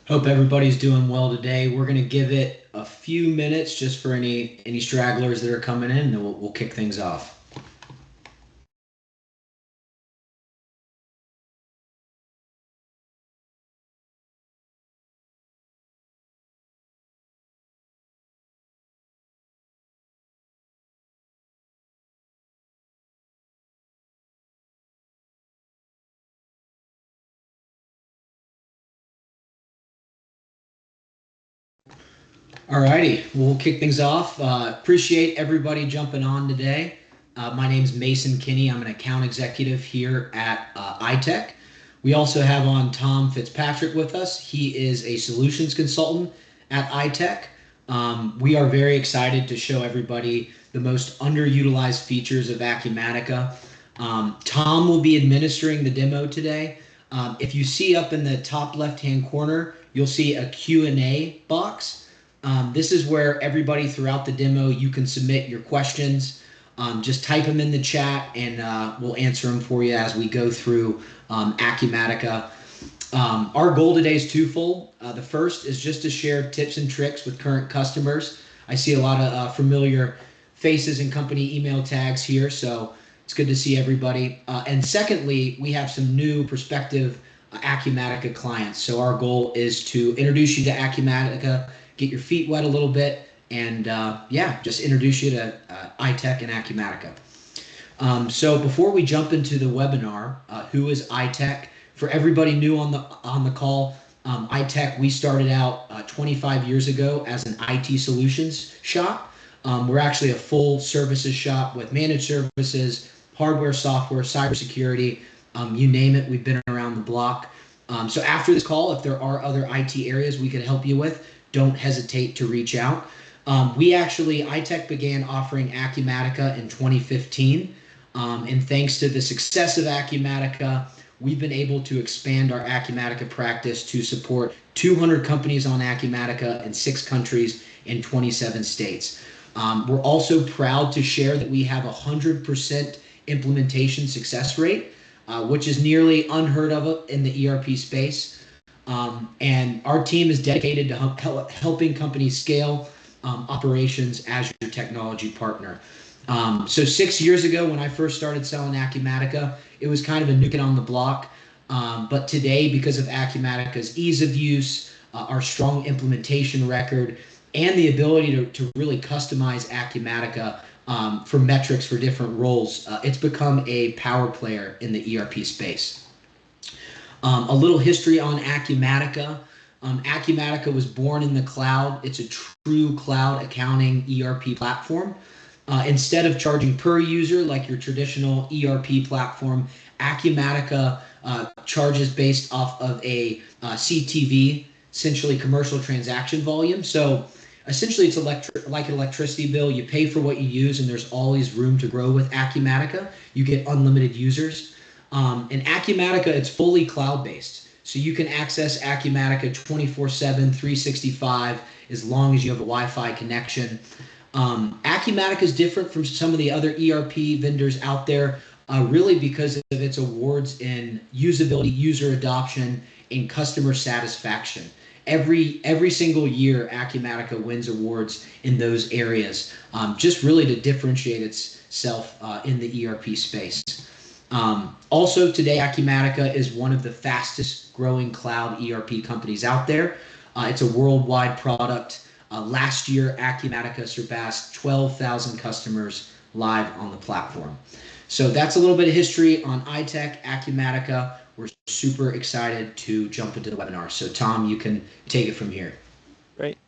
Hope everybody's doing well today. We're going to give it a few minutes just for any stragglers that are coming in, and then we'll kick things off. All righty, we'll kick things off. Appreciate everybody jumping on today. My name's Mason Kinney. I'm an account executive here at iTech. We also have on Tom Fitzpatrick with us. He is a solutions consultant at iTech. We are very excited to show everybody the most underutilized features of Acumatica. Tom will be administering the demo today. If you see up in the top left-hand corner, you'll see a Q&A box. This is where everybody throughout the demo, you can submit your questions. Just type them in the chat and we'll answer them for you as we go through Acumatica. Our goal today is twofold. The first is just to share tips and tricks with current customers. I see a lot of familiar faces and company email tags here, so it's good to see everybody. And secondly, we have some new prospective Acumatica clients. So our goal is to introduce you to Acumatica, get your feet wet a little bit, and yeah, just introduce you to iTech and Acumatica. So before we jump into the webinar, who is iTech? For everybody new on the call, iTech, we started out 25 years ago as an IT solutions shop. We're actually a full services shop with managed services, hardware, software, cybersecurity, you name it, we've been around the block. So after this call, if there are other IT areas we could help you with, don't hesitate to reach out. iTech began offering Acumatica in 2015. And thanks to the success of Acumatica, we've been able to expand our Acumatica practice to support 200 companies on Acumatica in 6 countries in 27 states. We're also proud to share that we have a 100% implementation success rate, which is nearly unheard of in the ERP space. And our team is dedicated to helping companies scale operations as your technology partner. So 6 years ago, when I first started selling Acumatica, it was kind of a new kid on the block. But today, because of Acumatica's ease of use, our strong implementation record, and the ability to really customize Acumatica for metrics for different roles, it's become a power player in the ERP space. A little history on Acumatica. Acumatica was born in the cloud. It's a true cloud accounting ERP platform. Instead of charging per user like your traditional ERP platform, Acumatica charges based off of a CTV, essentially commercial transaction volume. So essentially it's like an electricity bill. You pay for what you use, and there's always room to grow with Acumatica. You get unlimited users. And Acumatica, it's fully cloud-based. So you can access Acumatica 24/7, 365, as long as you have a Wi-Fi connection. Acumatica is different from some of the other ERP vendors out there, really because of its awards in usability, user adoption, and customer satisfaction. Every single year, Acumatica wins awards in those areas, just really to differentiate itself in the ERP space. Also today, Acumatica is one of the fastest growing cloud ERP companies out there. It's a worldwide product. Last year, Acumatica surpassed 12,000 customers live on the platform. So that's a little bit of history on iTech, Acumatica. We're super excited to jump into the webinar. So Tom, you can take it from here. Great.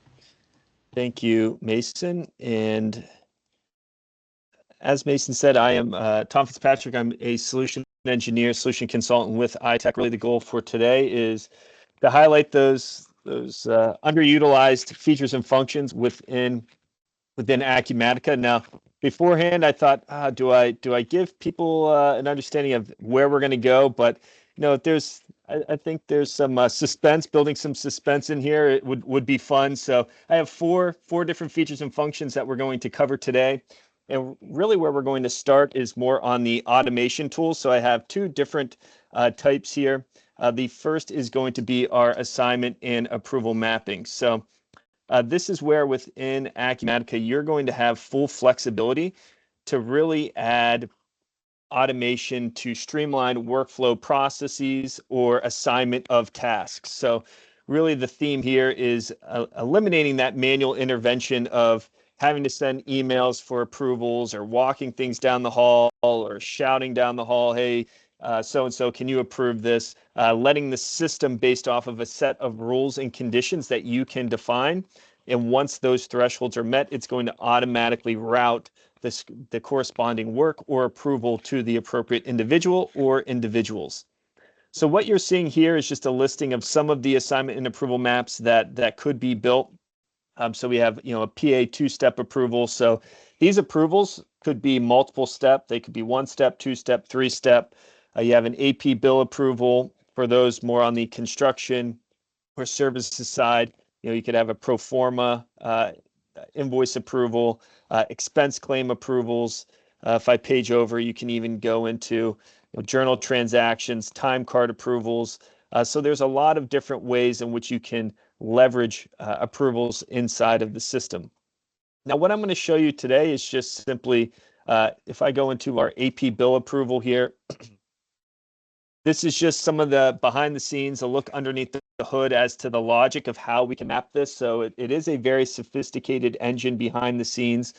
Thank you, Mason. And as Mason said, I am Tom Fitzpatrick. I'm a solution engineer, solution consultant with iTech. Really, the goal for today is to highlight those underutilized features and functions within Acumatica. Now, beforehand, I thought, do I give people an understanding of where we're going to go? But I think there's some suspense, building some suspense in here. It would be fun. So I have four different features and functions that we're going to cover today. And really where we're going to start is more on the automation tools. So I have two different types here. The first is going to be our assignment and approval mapping. So this is where within Acumatica, you're going to have full flexibility to really add automation to streamline workflow processes or assignment of tasks. So really the theme here is eliminating that manual intervention of having to send emails for approvals or walking things down the hall or shouting down the hall, hey, so-and-so, can you approve this? Letting the system based off of a set of rules and conditions that you can define. And once those thresholds are met, it's going to automatically route the corresponding work or approval to the appropriate individual or individuals. So what you're seeing here is just a listing of some of the assignment and approval maps that could be built. So we have, a PA two-step approval. So these approvals could be multiple step. They could be one step, two step, three step. You have an AP bill approval for those more on the construction or services side. You could have a pro forma invoice approval, expense claim approvals. If I page over, you can even go into journal transactions, time card approvals. So there's a lot of different ways in which you can leverage approvals inside of the system. Now, what I'm going to show you today is just simply, if I go into our AP bill approval here, this is just some of the behind the scenes, a look underneath the hood as to the logic of how we can map this. So it is a very sophisticated engine behind the scenes.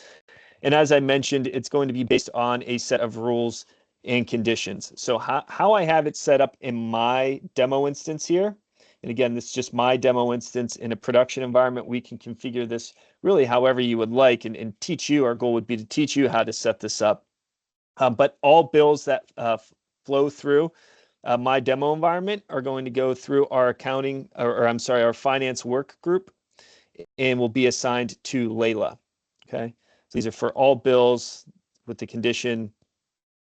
And as I mentioned, it's going to be based on a set of rules and conditions. So how I have it set up in my demo instance here, and again, this is just my demo instance in a production environment. We can configure this really however you would like and teach you. Our goal would be to teach you how to set this up. But all bills that flow through my demo environment are going to go through our accounting, or I'm sorry, our finance work group, and will be assigned to Layla. Okay, so these are for all bills with the condition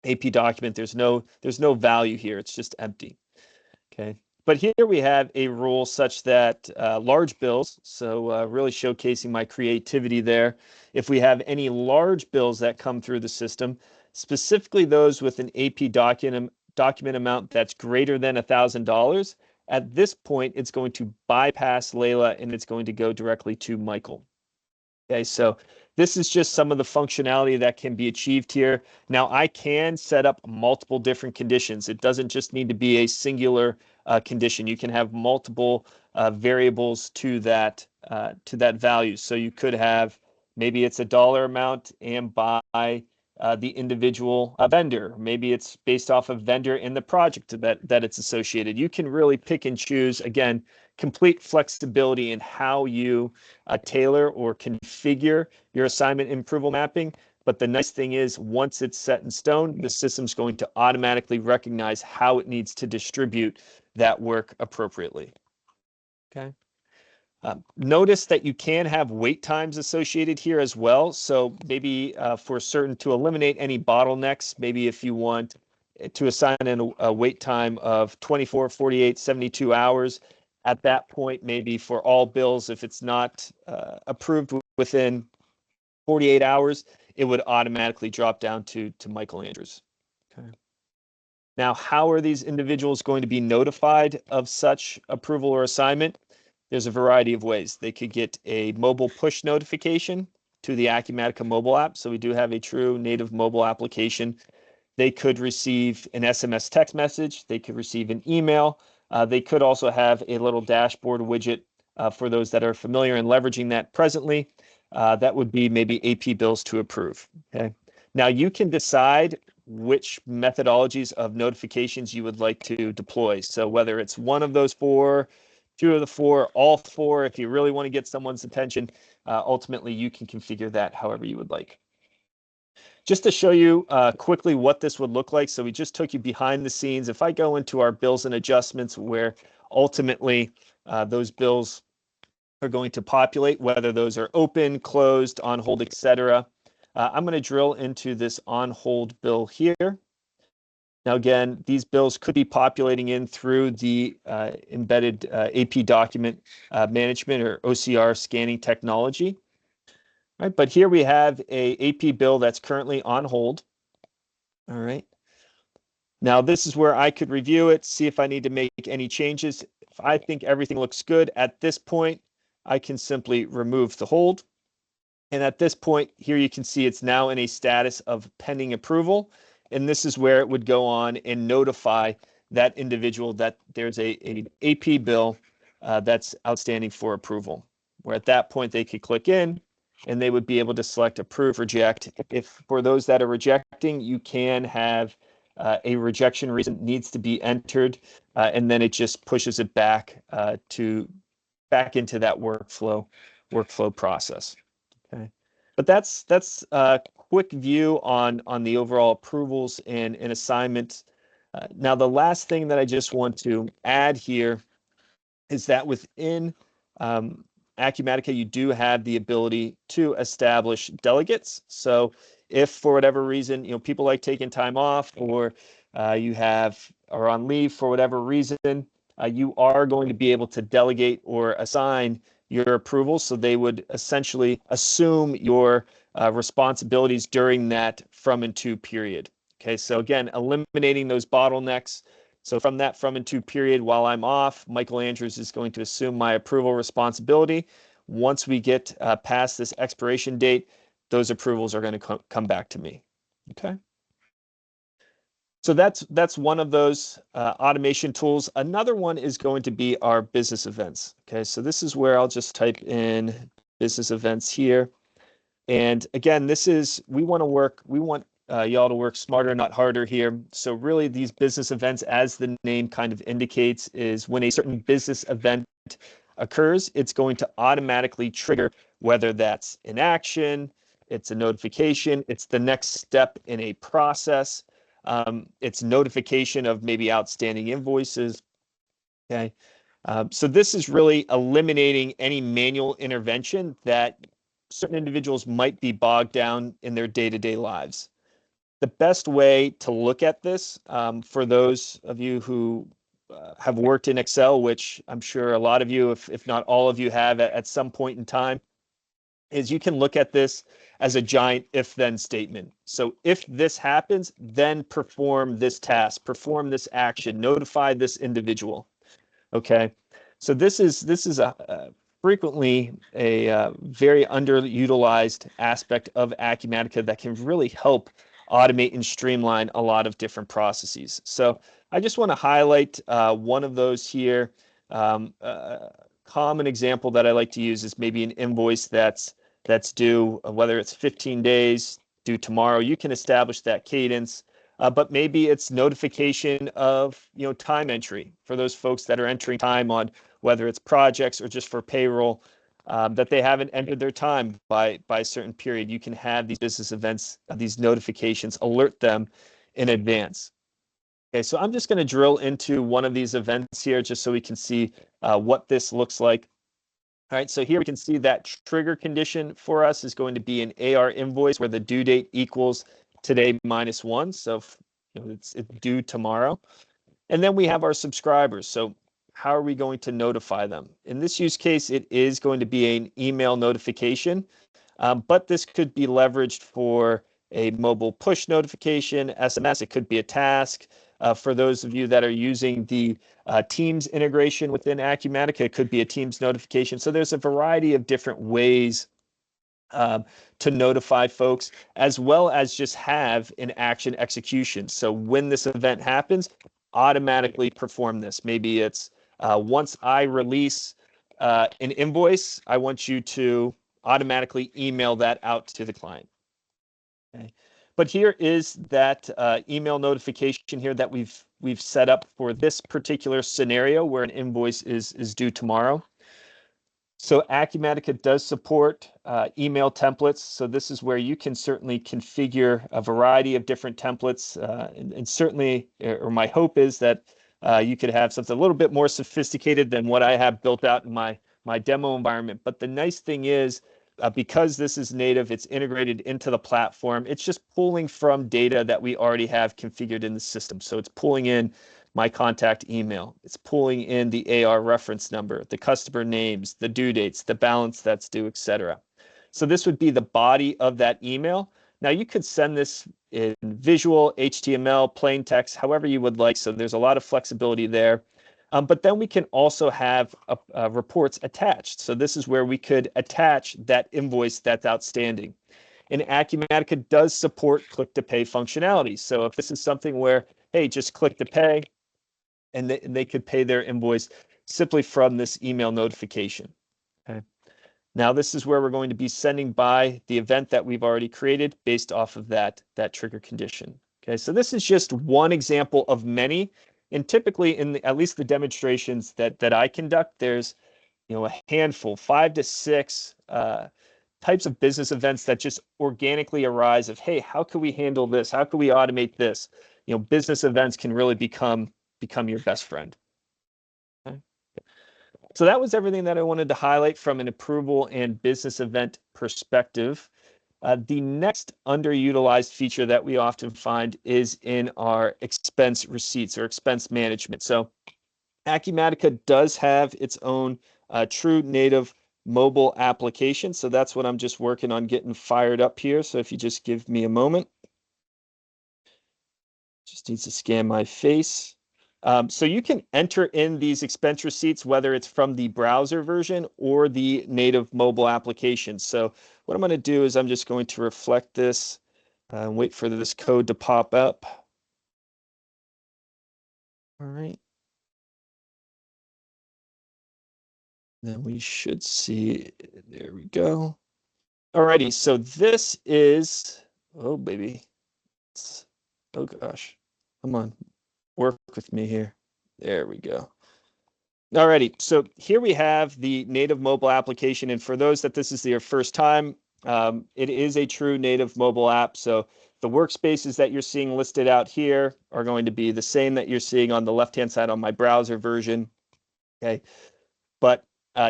AP document. There's no value here. It's just empty. Okay, but here we have a rule such that large bills. So really showcasing my creativity there. If we have any large bills that come through the system, specifically those with an AP document amount that's greater than $1,000, at this point, it's going to bypass Layla and it's going to go directly to Michael. Okay, so this is just some of the functionality that can be achieved here. Now, I can set up multiple different conditions. It doesn't just need to be a singular condition. You can have multiple variables to that value. So you could have, maybe it's a dollar amount and by the individual vendor. Maybe it's based off of vendor in the project that it's associated. You can really pick and choose, again, complete flexibility in how you tailor or configure your assignment and approval mapping. But the nice thing is, once it's set in stone, the system's going to automatically recognize how it needs to distribute that work appropriately. Okay. Notice that you can have wait times associated here as well. So maybe for certain, to eliminate any bottlenecks, maybe if you want to assign in a wait time of 24, 48, 72 hours, at that point, maybe for all bills, if it's not approved within 48 hours, it would automatically drop down to Michael Andrews. Okay. Now, how are these individuals going to be notified of such approval or assignment? There's a variety of ways. They could get a mobile push notification to the Acumatica mobile app. So we do have a true native mobile application. They could receive an SMS text message. They could receive an email. They could also have a little dashboard widget for those that are familiar and leveraging that presently. That would be maybe AP bills to approve. Okay. Now you can decide which methodologies of notifications you would like to deploy. So whether it's one of those four, two of the four, all four, if you really want to get someone's attention, ultimately you can configure that however you would like. Just to show you quickly what this would look like. So we just took you behind the scenes. If I go into our bills and adjustments where ultimately those bills are going to populate, whether those are open, closed, on hold, etc. I'm going to drill into this on hold bill here. Now, again, these bills could be populating in through the embedded AP document management or OCR scanning technology. Right, but here we have a AP bill that's currently on hold. All right. Now, this is where I could review it, see if I need to make any changes. If I think everything looks good at this point, I can simply remove the hold. And at this point here, you can see it's now in a status of pending approval. And this is where it would go on and notify that individual that there's a AP bill that's outstanding for approval. Where at that point they could click in and they would be able to select approve, reject. If for those that are rejecting, you can have a rejection reason needs to be entered, and then it just pushes it back back into that workflow process. Okay, but that's a quick view on the overall approvals and assignments. Now, the last thing that I just want to add here is that within um, Acumatica, you do have the ability to establish delegates. So if for whatever reason, people like taking time off, or you are on leave for whatever reason, you are going to be able to delegate or assign your approvals. So they would essentially assume your responsibilities during that from and to period. Okay, so again, eliminating those bottlenecks. So from that from and to period, while I'm off, Michael Andrews is going to assume my approval responsibility. Once we get past this expiration date, those approvals are going to come back to me. Okay. So that's one of those automation tools. Another one is going to be our business events. Okay, so this is where I'll just type in business events here. And again, we want y'all to work smarter, not harder here. So really these business events, as the name kind of indicates, is when a certain business event occurs, it's going to automatically trigger, whether that's an action, it's a notification, it's the next step in a process, it's notification of maybe outstanding invoices. Okay. So this is really eliminating any manual intervention that certain individuals might be bogged down in their day-to-day lives. The best way to look at this, for those of you who have worked in Excel, which I'm sure a lot of you, if not all of you have at some point in time, is you can look at this as a giant if-then statement. So if this happens, then perform this task, perform this action, notify this individual. Okay, so this is frequently a very underutilized aspect of Acumatica that can really help automate and streamline a lot of different processes. So I just want to highlight one of those here. Common example that I like to use is maybe an invoice that's due, whether it's 15 days, due tomorrow. You can establish that cadence. But maybe it's notification of time entry for those folks that are entering time on whether it's projects or just for payroll, that they haven't entered their time by a certain period. You can have these business events, these notifications, alert them in advance. Okay, so I'm just going to drill into one of these events here just so we can see what this looks like. All right, so here we can see that trigger condition for us is going to be an AR invoice where the due date equals today minus 1. So it's due tomorrow. And then we have our subscribers. So how are we going to notify them? In this use case, it is going to be an email notification, but this could be leveraged for a mobile push notification, SMS. It could be a task. For those of you that are using the Teams integration within Acumatica, it could be a Teams notification. So there's a variety of different ways to notify folks, as well as just have an action execution. So when this event happens, automatically perform this. Maybe it's once I release an invoice, I want you to automatically email that out to the client. Okay. But here is that email notification here that we've set up for this particular scenario where an invoice is due tomorrow. So Acumatica does support email templates. So this is where you can certainly configure a variety of different templates. And certainly, or my hope is that you could have something a little bit more sophisticated than what I have built out in my demo environment. But the nice thing is, because this is native, it's integrated into the platform. It's just pulling from data that we already have configured in the system. So it's pulling in my contact email. It's pulling in the AR reference number, the customer names, the due dates, the balance that's due, etc. So this would be the body of that email. Now you could send this in visual, HTML, plain text, however you would like. So there's a lot of flexibility there. But then we can also have reports attached. So this is where we could attach that invoice that's outstanding. And Acumatica does support click-to-pay functionality. So if this is something where, hey, just click to pay, and they could pay their invoice simply from this email notification. Okay. Now this is where we're going to be sending by the event that we've already created based off of that trigger condition. Okay, so this is just one example of many. And typically at least the demonstrations that I conduct, there's a handful, 5 to 6 types of business events that just organically arise of, hey, how can we handle this? How can we automate this? Business events can really become your best friend. Okay. So that was everything that I wanted to highlight from an approval and business event perspective. The next underutilized feature that we often find is in our expense receipts or expense management. So Acumatica does have its own true native mobile application. So that's what I'm just working on getting fired up here. So if you just give me a moment. Just needs to scan my face. So you can enter in these expense receipts, whether it's from the browser version or the native mobile application. So what I'm going to do is I'm just going to reflect this and wait for this code to pop up. All right. Then we should see, there we go. All righty, so this is, oh baby, oh gosh, come on, work with me here. There we go. Alrighty, so here we have the native mobile application, and for those that this is their first time, it is a true native mobile app. So the workspaces that you're seeing listed out here are going to be the same that you're seeing on the left-hand side on my browser version. Okay, but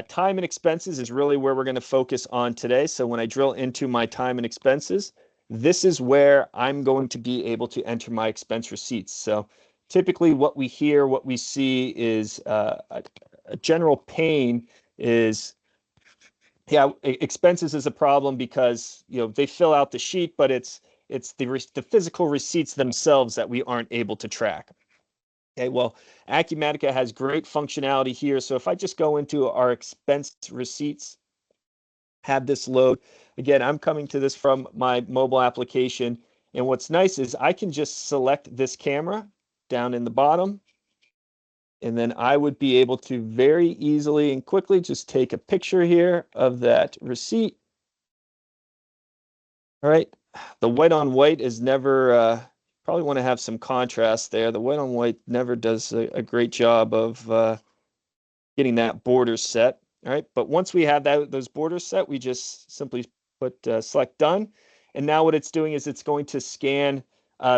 time and expenses is really where we're going to focus on today. So when I drill into my time and expenses, this is where I'm going to be able to enter my expense receipts. So typically what we hear, what we see is a general pain is, yeah, expenses is a problem because they fill out the sheet, but it's the physical receipts themselves that we aren't able to track. Okay, well, Acumatica has great functionality here. So if I just go into our expense receipts, have this load, again, I'm coming to this from my mobile application. And what's nice is I can just select this camera down in the bottom. And then I would be able to very easily and quickly just take a picture here of that receipt. All right, the white on white is never, probably want to have some contrast there. The white on white never does a great job of getting that border set. All right, but once we have those borders set, we just simply put select done. And now what it's doing is it's going to scan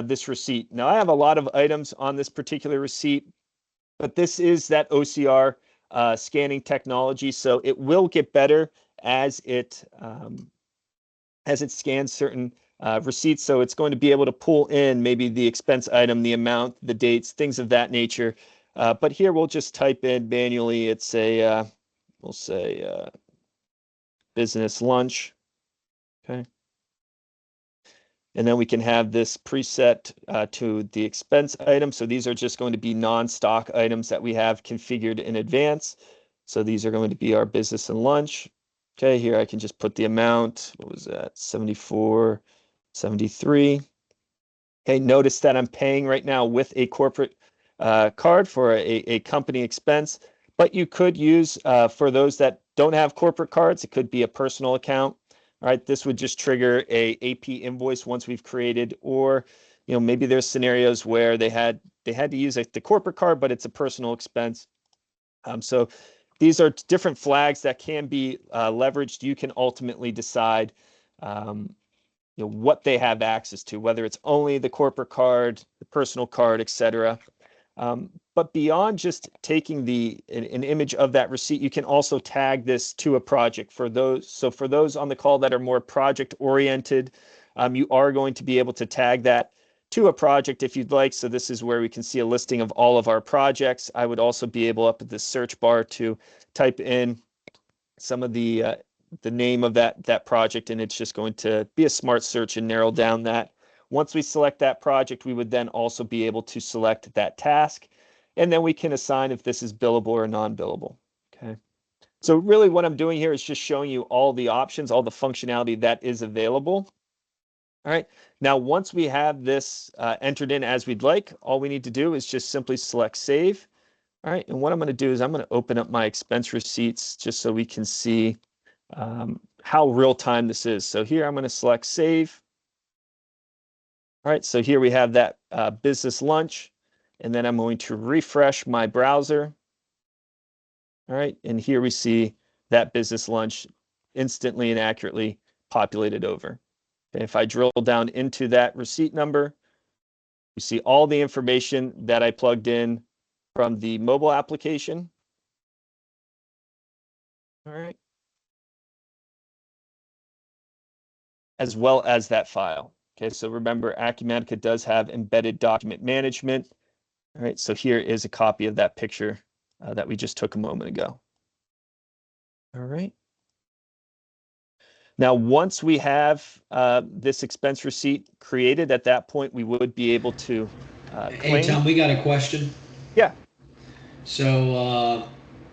this receipt. Now I have a lot of items on this particular receipt, but this is that OCR scanning technology. So it will get better as it scans certain receipts. So it's going to be able to pull in maybe the expense item, the amount, the dates, things of that nature. But here we'll just type in manually. It's we'll say business lunch. Okay. And then we can have this preset to the expense item. So these are just going to be non-stock items that we have configured in advance. So these are going to be our business and lunch. Okay, here I can just put the amount. What was that? 74.73. Okay, notice that I'm paying right now with a corporate card for a company expense, but you could use, for those that don't have corporate cards, it could be a personal account. All right, this would just trigger a AP invoice once we've created, or maybe there's scenarios where they had to use the corporate card, but it's a personal expense. So these are different flags that can be leveraged. You can ultimately decide what they have access to, whether it's only the corporate card, the personal card, etc. But beyond just taking an image of that receipt, you can also tag this to a project. For those on the call that are more project oriented, you are going to be able to tag that to a project if you'd like. So this is where we can see a listing of all of our projects. I would also be able up at the search bar to type in some of the the name of that project, and it's just going to be a smart search and narrow down that. Once we select that project, we would then also be able to select that task, and then we can assign if this is billable or non-billable. Okay. So really what I'm doing here is just showing you all the options, all the functionality that is available. All right. Now, once we have this entered in as we'd like, all we need to do is just simply select save. All right. And what I'm going to do is I'm going to open up my expense receipts just so we can see how real time this is. So here I'm going to select save. All right. So here we have that business lunch, and then I'm going to refresh my browser. All right. And here we see that business lunch instantly and accurately populated over. Okay, if I drill down into that receipt number, you see all the information that I plugged in from the mobile application. All right. As well as that file. Okay, so remember, Acumatica does have embedded document management. All right, so here is a copy of that picture that we just took a moment ago. All right. Now, once we have this expense receipt created, at that point, we would be able to Hey, claim. Tom, we got a question. Yeah. So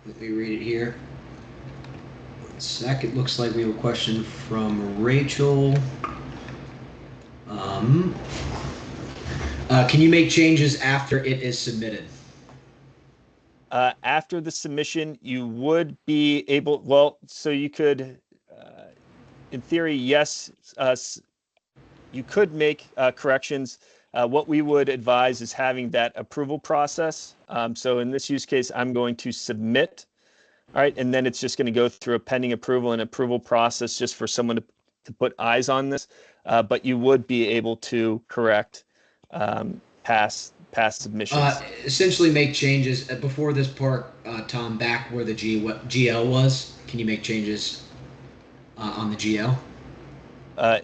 let me read it here. 1 sec. It looks like we have a question from Rachel. Um, can you make changes after it is submitted? After the submission, you would be able, well, so you could, in theory, yes, you could make corrections. What we would advise is having that approval process. So in this use case, I'm going to submit. All right, and then it's just going to go through a pending approval and approval process just for someone to put eyes on this. But you would be able to correct past submissions. Essentially, make changes before this part, Tom. Back where the GL was, can you make changes on the GL?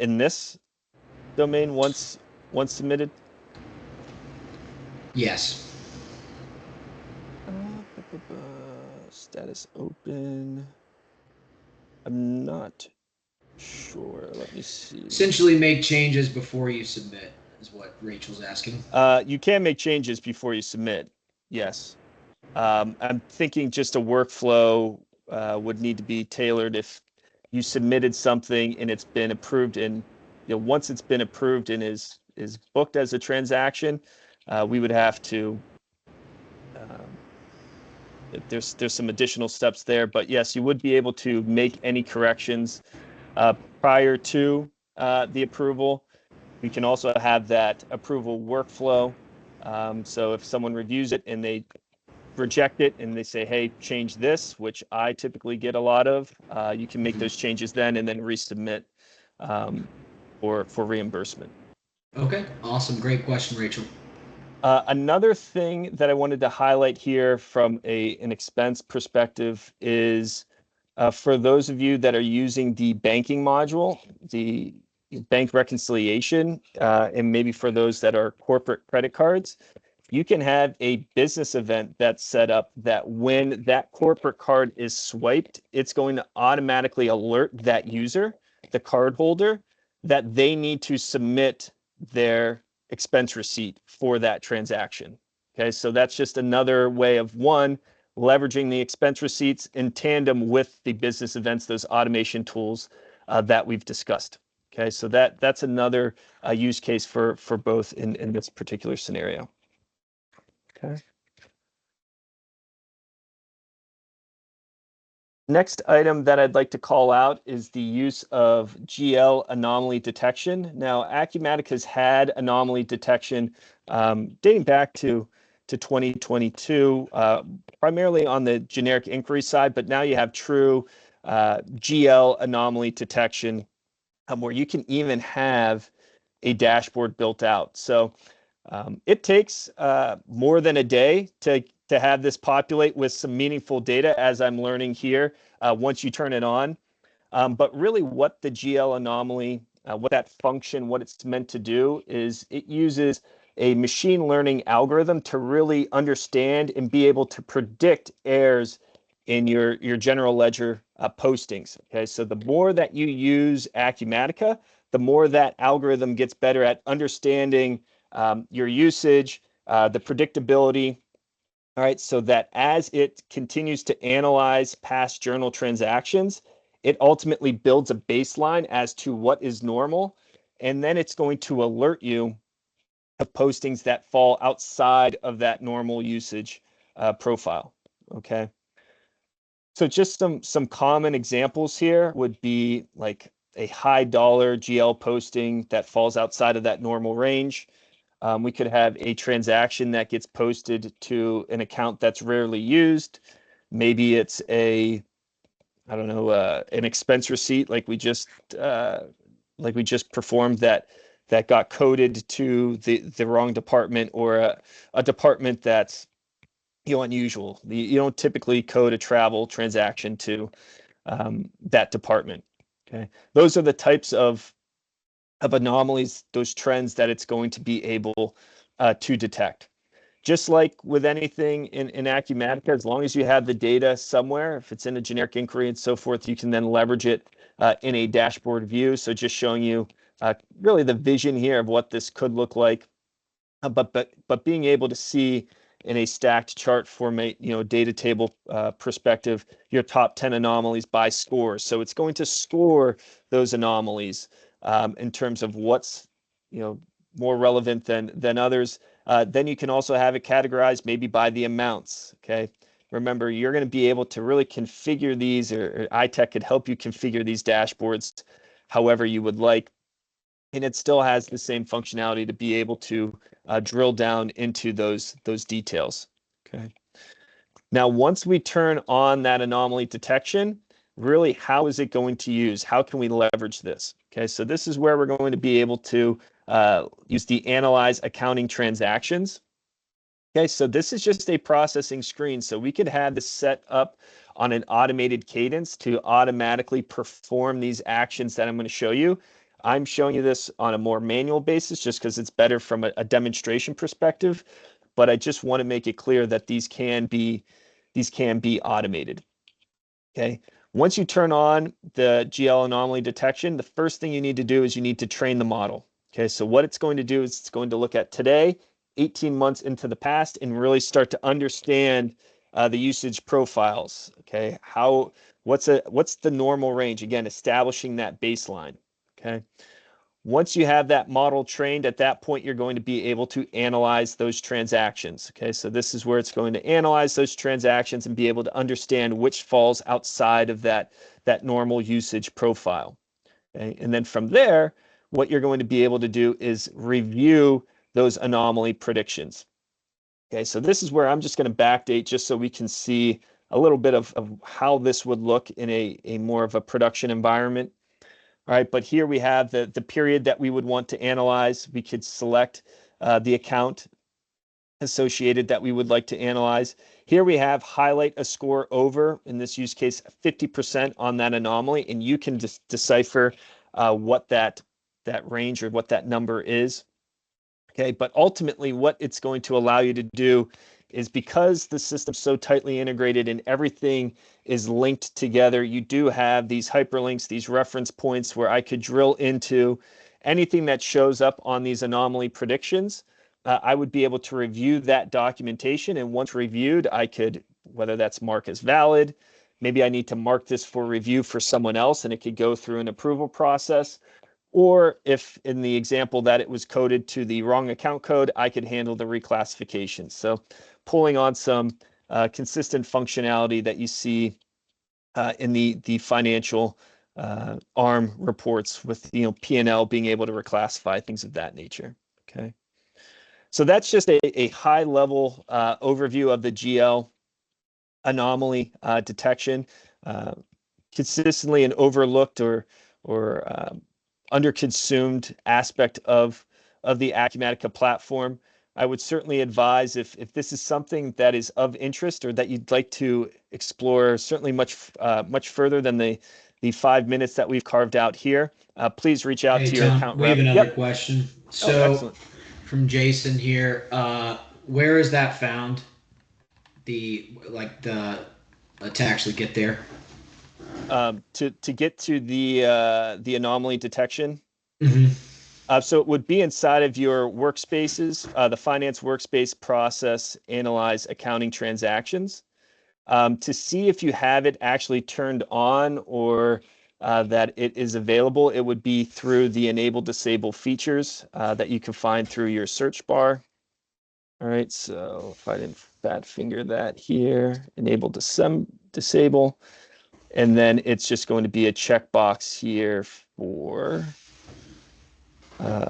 In this domain, once submitted. Yes. Status open. I'm not sure. Let me see. Essentially, make changes before you submit is what Rachel's asking. You can make changes before you submit. Yes. I'm thinking just a workflow would need to be tailored if you submitted something and it's been approved, and once it's been approved and is booked as a transaction, we would have to. There's some additional steps there, but yes, you would be able to make any corrections prior to the approval. We can also have that approval workflow. So if someone reviews it and they reject it and they say, hey, change this, which I typically get a lot of, you can make those changes then and then resubmit for reimbursement. Okay, awesome. Great question, Rachel. Another thing that I wanted to highlight here from an expense perspective is for those of you that are using the banking module, the bank reconciliation, and maybe for those that are corporate credit cards, you can have a business event that's set up that when that corporate card is swiped, it's going to automatically alert that user, the card holder, that they need to submit their expense receipt for that transaction. Okay, so that's just another way of leveraging the expense receipts in tandem with the business events, those automation tools that we've discussed. Okay, so that's another use case for both in this particular scenario. Okay. Next item that I'd like to call out is the use of GL anomaly detection. Now, Acumatica has had anomaly detection dating back to 2022, primarily on the generic inquiry side, but now you have true GL anomaly detection where you can even have a dashboard built out. So it takes more than a day to have this populate with some meaningful data, as I'm learning here, once you turn it on. But really what the GL anomaly, what that function, what it's meant to do is it uses a machine learning algorithm to really understand and be able to predict errors in your general ledger postings. Okay, so the more that you use Acumatica, the more that algorithm gets better at understanding your usage, the predictability. All right, so that as it continues to analyze past journal transactions, it ultimately builds a baseline as to what is normal, and then it's going to alert you of postings that fall outside of that normal usage profile. Okay. So just some common examples here would be like a high dollar GL posting that falls outside of that normal range. We could have a transaction that gets posted to an account that's rarely used. Maybe it's I don't know, an expense receipt like we just performed that got coded to the wrong department, or a department that's unusual. You don't typically code a travel transaction to that department. Okay, those are the types of anomalies, those trends that it's going to be able to detect. Just like with anything in Acumatica, as long as you have the data somewhere, if it's in a generic inquiry and so forth, you can then leverage it in a dashboard view. So just showing you really the vision here of what this could look like, but being able to see in a stacked chart format, data table perspective, your top 10 anomalies by score. So it's going to score those anomalies in terms of what's more relevant than others. Then you can also have it categorized maybe by the amounts. Okay. Remember, you're going to be able to really configure these, or iTech could help you configure these dashboards however you would like. And it still has the same functionality to be able to drill down into those details. Okay. Now, once we turn on that anomaly detection, really, how is it going to use? How can we leverage this? Okay, so this is where we're going to be able to use the analyze accounting transactions. Okay, so this is just a processing screen. So we could have this set up on an automated cadence to automatically perform these actions that I'm going to show you. I'm showing you this on a more manual basis just because it's better from a demonstration perspective, but I just want to make it clear that these can be automated. Okay. Once you turn on the GL anomaly detection, the first thing you need to do is you need to train the model. Okay. So what it's going to do is it's going to look at today, 18 months into the past, and really start to understand the usage profiles. Okay. What's the normal range? Again, establishing that baseline. Okay. Once you have that model trained, at that point, you're going to be able to analyze those transactions. Okay, so this is where it's going to analyze those transactions and be able to understand which falls outside of that normal usage profile. Okay, and then from there, what you're going to be able to do is review those anomaly predictions. Okay, so this is where I'm just going to backdate just so we can see a little bit of how this would look in a more of a production environment. All right, but here we have the period that we would want to analyze. We could select the account associated that we would like to analyze. Here we have highlight a score over, in this use case, 50% on that anomaly, and you can decipher what that range or what that number is. Okay, but ultimately what it's going to allow you to do is, because the system's so tightly integrated and everything is linked together, you do have these hyperlinks, these reference points where I could drill into anything that shows up on these anomaly predictions. I would be able to review that documentation, and once reviewed, I could, whether that's mark as valid, maybe I need to mark this for review for someone else and it could go through an approval process. Or if in the example that it was coded to the wrong account code, I could handle the reclassification. So pulling on some consistent functionality that you see in the financial ARM reports with P&L being able to reclassify, things of that nature. Okay. So that's just a high level overview of the GL anomaly detection. Consistently an overlooked or underconsumed aspect of the Acumatica platform. I would certainly advise, if this is something that is of interest or that you'd like to explore, certainly much further than the 5 minutes that we've carved out here, please reach out Hey, to your Tom, account we have rep. another Yep. question. Oh, So, excellent. from Jason here, where is that found? The to actually get there? To get to the anomaly detection. Hmm. So it would be inside of your workspaces, the finance workspace process, analyze accounting transactions. To see if you have it actually turned on or that it is available, it would be through the enable disable features that you can find through your search bar. All right, so if I didn't fat finger that here, enable disable, and then it's just going to be a checkbox here for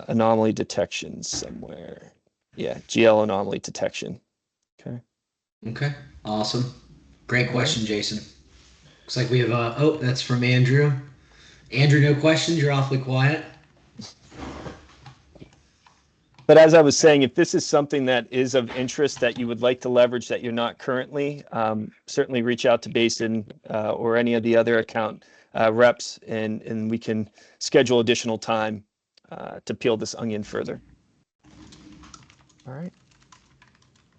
anomaly detection somewhere. Yeah, GL anomaly detection. Okay. Okay, awesome. Great All right. question, Jason. Looks like we have, oh, that's from Andrew. Andrew, no questions. You're awfully quiet. But as I was saying, if this is something that is of interest that you would like to leverage that you're not currently, certainly reach out to Basin or any of the other account reps, and we can schedule additional time to peel this onion further. All right.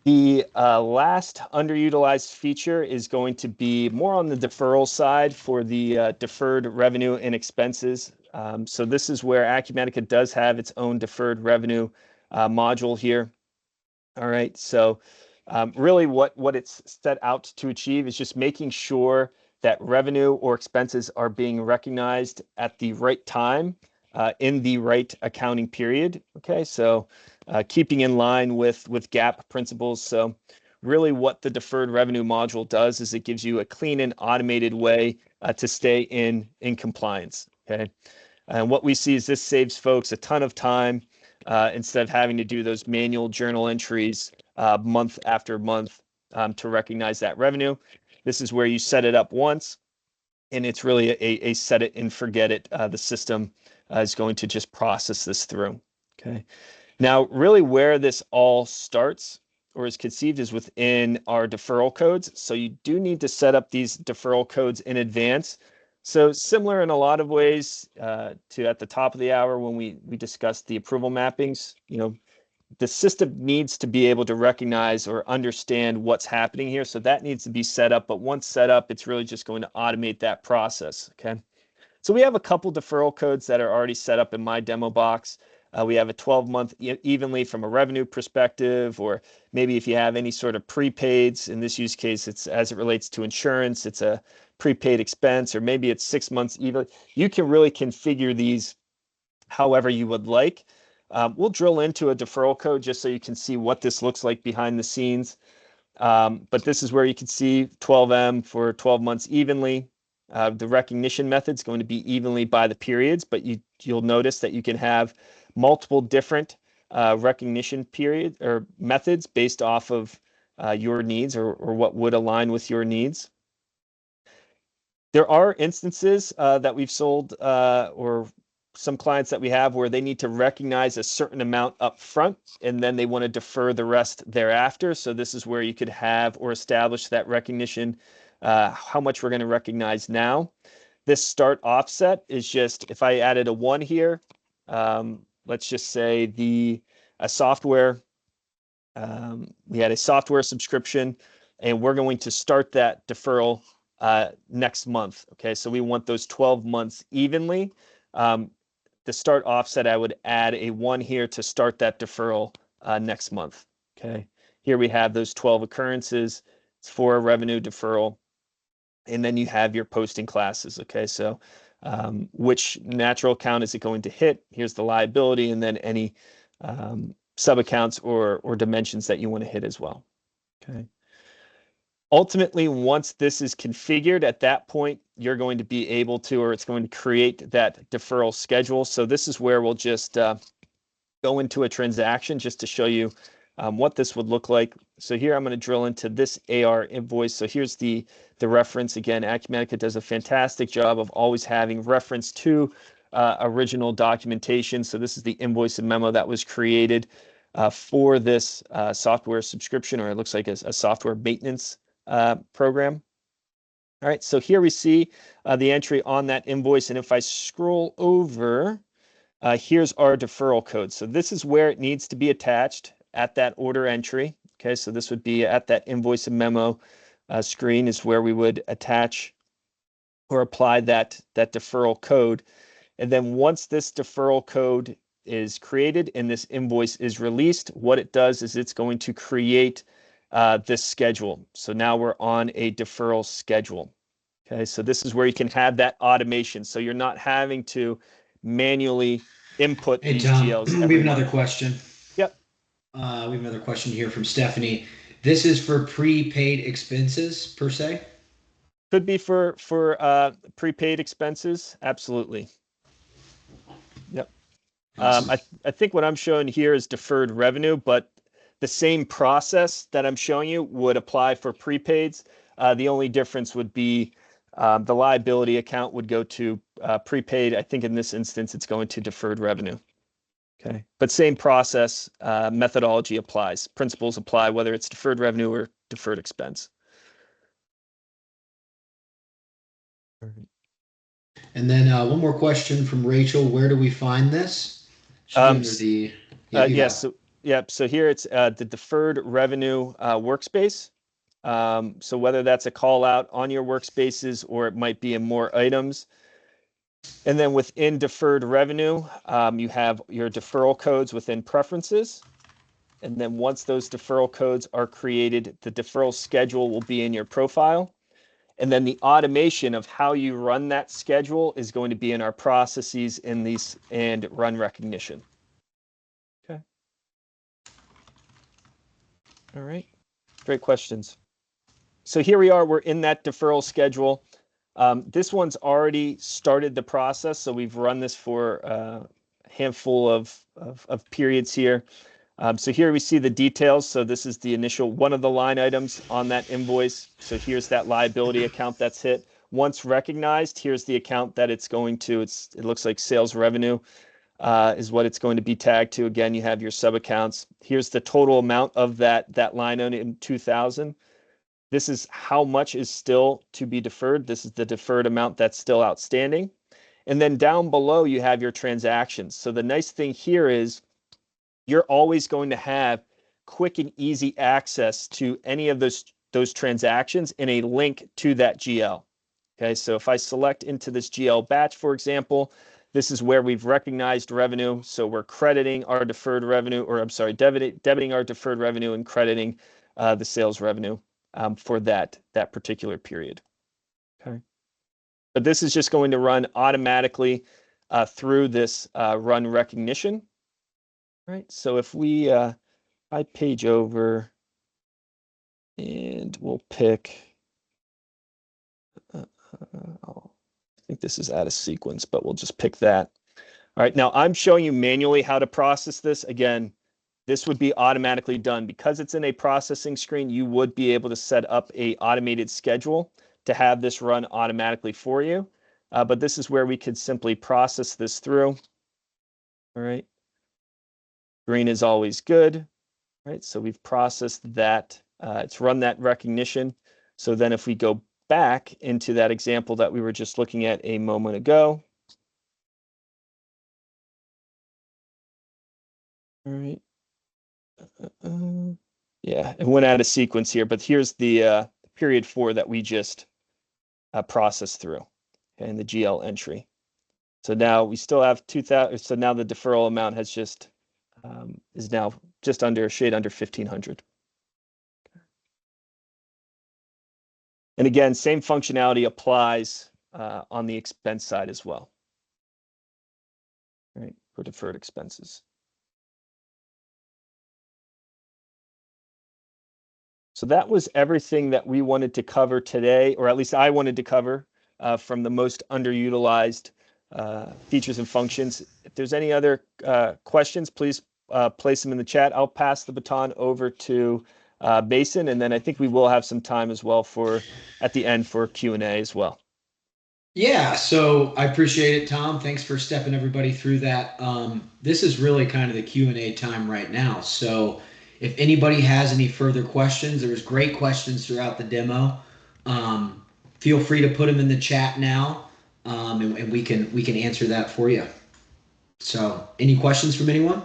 The last underutilized feature is going to be more on the deferral side for the deferred revenue and expenses. So this is where Acumatica does have its own deferred revenue module here. All right, so really what it's set out to achieve is just making sure that revenue or expenses are being recognized at the right time in the right accounting period. Okay, so keeping in line with GAAP principles. So really what the deferred revenue module does is it gives you a clean and automated way to stay in compliance. Okay, and what we see is this saves folks a ton of time instead of having to do those manual journal entries month after month to recognize that revenue. This is where you set it up once, and it's really a set it and forget it. The system is going to just process this through. Okay. Now, really where this all starts or is conceived is within our deferral codes. So you do need to set up these deferral codes in advance. So similar in a lot of ways to at the top of the hour when we discussed the approval mappings, the system needs to be able to recognize or understand what's happening here. So that needs to be set up. But once set up, it's really just going to automate that process. Okay. So we have a couple deferral codes that are already set up in my demo box. We have a 12-month evenly from a revenue perspective, or maybe if you have any sort of prepaids, in this use case, it's as it relates to insurance, it's a prepaid expense, or maybe it's 6 months evenly. You can really configure these however you would like. We'll drill into a deferral code just so you can see what this looks like behind the scenes. But this is where you can see 12M for 12 months evenly. The recognition method is going to be evenly by the periods, but you'll notice that you can have multiple different recognition period or methods based off of your needs or what would align with your needs. There are instances that we've sold or some clients that we have where they need to recognize a certain amount up front and then they want to defer the rest thereafter. So this is where you could have or establish that recognition, how much we're going to recognize now. This start offset is just, if I added a 1 here, let's just say a software, we had a software subscription and we're going to start that deferral next month. Okay, so we want those 12 months evenly. The start offset, I would add a 1 here to start that deferral next month. Okay, here we have those 12 occurrences. It's for a revenue deferral. And then you have your posting classes. Okay, so which natural account is it going to hit? Here's the liability, and then any sub accounts or dimensions that you want to hit as well. Okay. Ultimately, once this is configured, at that point, you're going to be able to, or it's going to create that deferral schedule. So this is where we'll just go into a transaction just to show you what this would look like. So here I'm going to drill into this AR invoice. So here's the reference. Again, Acumatica does a fantastic job of always having reference to original documentation. So this is the invoice and memo that was created for this software subscription, or it looks like a software maintenance program. All right, so here we see the entry on that invoice. And if I scroll over, here's our deferral code. So this is where it needs to be attached at that order entry. Okay, so this would be at that invoice and memo screen is where we would attach or apply that deferral code. And then once this deferral code is created and this invoice is released, what it does is it's going to create this schedule. So now we're on a deferral schedule. Okay, so this is where you can have that automation. So you're not having to manually input Hey, these Tom, GLs we every have another month. question. Yep. We have another question here from Stephanie. This is for prepaid expenses per se. Could be for prepaid expenses. Absolutely. Yep. Awesome. I think what I'm showing here is deferred revenue, but the same process that I'm showing you would apply for prepaids. The only difference would be the liability account would go to prepaid. I think in this instance, it's going to deferred revenue. Okay, but same process, methodology applies. Principles apply whether it's deferred revenue or deferred expense. All right. And then one more question from Rachel. Where do we find this? Should be under the. Yeah, you Yes. go. So here it's the deferred revenue workspace. So whether that's a call out on your workspaces or it might be in more items. And then within deferred revenue, you have your deferral codes within preferences. And then once those deferral codes are created, the deferral schedule will be in your profile. And then the automation of how you run that schedule is going to be in our processes in these and run recognition. Okay. All right. Great questions. So here we are, we're in that deferral schedule. This one's already started the process. So we've run this for a handful of periods here. So here we see the details. So this is the initial one of the line items on that invoice. So here's that liability account that's hit. Once recognized, here's the account that it's going to. It looks like sales revenue is what it's going to be tagged to. Again, you have your sub accounts. Here's the total amount of that line item in 2000. This is how much is still to be deferred. This is the deferred amount that's still outstanding. And then down below, you have your transactions. So the nice thing here is you're always going to have quick and easy access to any of those transactions in a link to that GL. Okay, so if I select into this GL batch, for example, this is where we've recognized revenue. So we're crediting our deferred revenue, or I'm sorry, debiting our deferred revenue and crediting the sales revenue for that particular period. Okay, but this is just going to run automatically through this run recognition. Right, so if I page over and we'll pick, I think this is out of sequence, but we'll just pick that. All right, now I'm showing you manually how to process this. Again, this would be automatically done. Because it's in a processing screen, you would be able to set up a automated schedule to have this run automatically for you. But this is where we could simply process this through. All right. Green is always good. Right, so we've processed that. It's run that recognition. So then if we go back into that example that we were just looking at a moment ago. All right. Yeah, it went out of sequence here, but here's the period 4 that we just processed through, okay, in the GL entry. So now we still have 2,000. So now the deferral amount has just is now just under, shade under 1,500. And again, same functionality applies on the expense side as well, right, for deferred expenses. So that was everything that we wanted to cover today, or at least I wanted to cover from the most underutilized features and functions. If there's any other questions, please place them in the chat. I'll pass the baton over to Mason, and then I think we will have some time as well at the end for Q&A as well. Yeah, so I appreciate it, Tom. Thanks for stepping everybody through that. This is really kind of the Q&A time right now. So if anybody has any further questions, there was great questions throughout the demo. Feel free to put them in the chat now, and we can answer that for you. So any questions from anyone?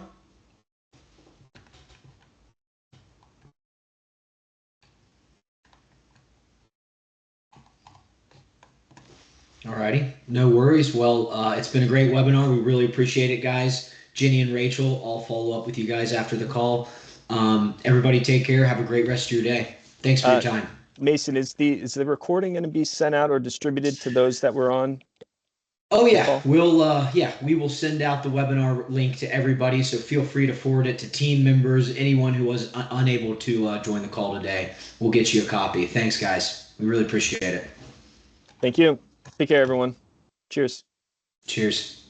All righty. No worries. Well, it's been a great webinar. We really appreciate it, guys. Jenny and Rachel, I'll follow up with you guys after the call. Everybody take care. Have a great rest of your day. Thanks for your Uh, time. Mason, is the recording going to be sent out or distributed to those that were on Oh the yeah, call? we will send out the webinar link to everybody. So feel free to forward it to team members, anyone who was unable to join the call today. We'll get you a copy. Thanks, guys. We really appreciate it. Thank you. Take care, everyone. Cheers. Cheers.